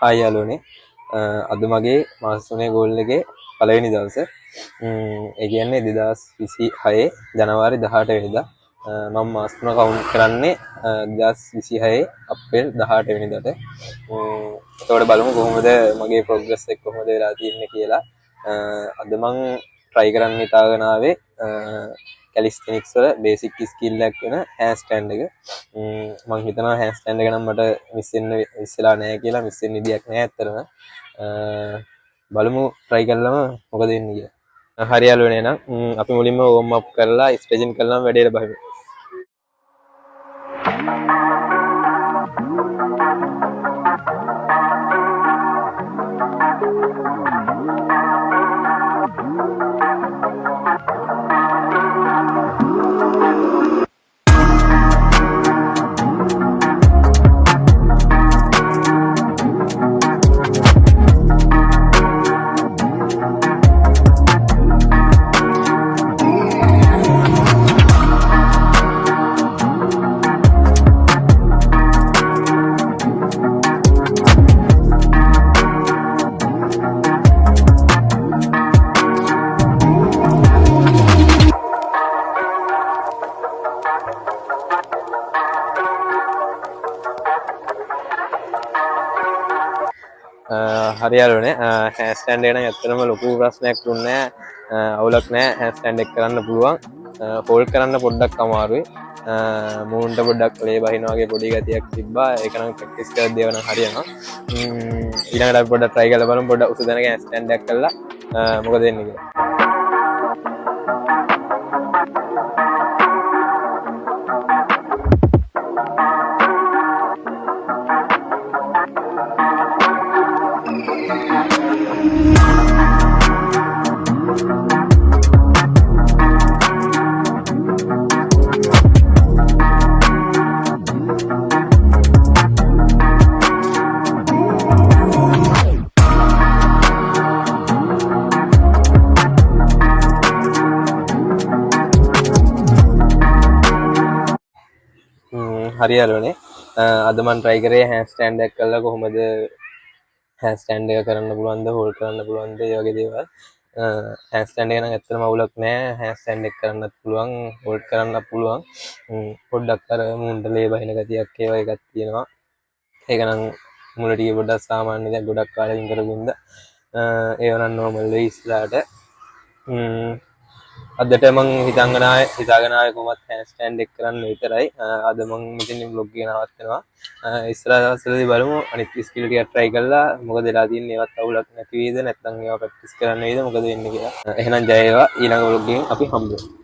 Hi යාළුවනේ. අද මගේ මාස 3 ගෝල් එකේ පළවෙනි දවස. ඒ කියන්නේ 2026 ජනවාරි 18 වෙනිදා. මම මාස 3 කවුන්ට් කරන්නේ 2026 අප්‍රේල් 18 වෙනිදාට. එතකොට බලමු කොහොමද මගේ ප්‍රොග්‍රස් එක කොහොමද වෙලා තියෙන්නේ කියලා. අද මම try කරන්න හිතාගෙන ආවේ කැලිස්තෙනික්ස් වල බේසික් ස්කිල් එකක් වෙන හෑන්ඩ් ස්ටෑන්ඩ් එක. මම හිතනවා හෑන්ඩ් ස්ටෑන්ඩ් එක නම් මට මිස් වෙලා නැහැ කියලා. මිස් වෙන්න විදියක් නැහැ ඇත්තටම. බලමු try කරලම මොකද වෙන්නේ කියලා. හරි යාළුවනේ එහෙනම් අපි මුලින්ම වෝම් අප් කරලා ස්ට්‍රෙචින් කරලාම වැඩේට බහිමු. හරි යාළුවනේ හෑන්ඩ් ස්ටෑන්ඩ් එක නම් ඇත්තටම ලොකු ප්‍රශ්නයක් දුන්නේ නැහැ. අවුලක් නැහැ. හෑන්ඩ් ස්ටෑන්ඩ් එක කරන්න පුළුවන්. හෝල්ඩ් කරන්න පොඩ්ඩක් අමාරුයි. මූන්ට පොඩ්ඩක් ලේ බහිනා වගේ පොඩි ගතියක් තිබ්බා. ඒක නම් ප්‍රැක්ටිස් කරලා දේව නම් හරියනවා. ඊළඟට අපි පොඩ්ඩක් try කරලා බලමු. පොඩ්ඩක් උස දැනගෙන හෑන්ඩ් ස්ටෑන්ඩ් එකක් කරලා මොකද වෙන්නේ කියලා. හරි යාළුවනේ අද මම try කරේ හෑන්ඩ් ස්ටෑන්ඩ් එකක් කරලා කොහොමද හෑන්ඩ් ස්ටෑන්ඩ් එක කරන්න පුළුවන්ද හෝල්ඩ් කරන්න පුළුවන්ද ඒ වගේ දේවල්. හෑන්ඩ් ස්ටෑන්ඩ් එක නම් ඇත්තටම අවුලක් නැහැ. හෑන්ඩ් ස්ටෑන්ඩ් එක කරන්නත් පුළුවන් හෝල්ඩ් කරන්නත් පුළුවන්. පොඩ්ඩක් අර මූන්ට ලේ බහින ගතියක් ඒවා එකක් තියෙනවා. ඒක නම් මුල ටිකේ පොඩ්ඩක් සාමාන්‍ය දෙයක් ගොඩක් කාලෙකින් කරපු හින්දා ඒව නම් normal වෙයි ඉස්සරහට. අදට මං හිතාගෙන ආවේ කොහොමත් හෑන්ඩ් ස්ටෑන්ඩ් එක කරන්න විතරයි. අද මං මෙතනින් vlog එක නවත්තනවා. ඉස්සරහ දවස්වලදී බලමු අනිත් ස්කිල් ටික try කරලා මොකද වෙලා තියෙන්නේ ඒවත් අවුලක් නැති වේද නැත්නම් ඒවා ප්‍රැක්ටිස් කරන්න වේද මොකද වෙන්නේ කියලා. එහෙනම් ජය වේවා. ඊළඟ vlog එකෙන් අපි හම්බ වෙමු.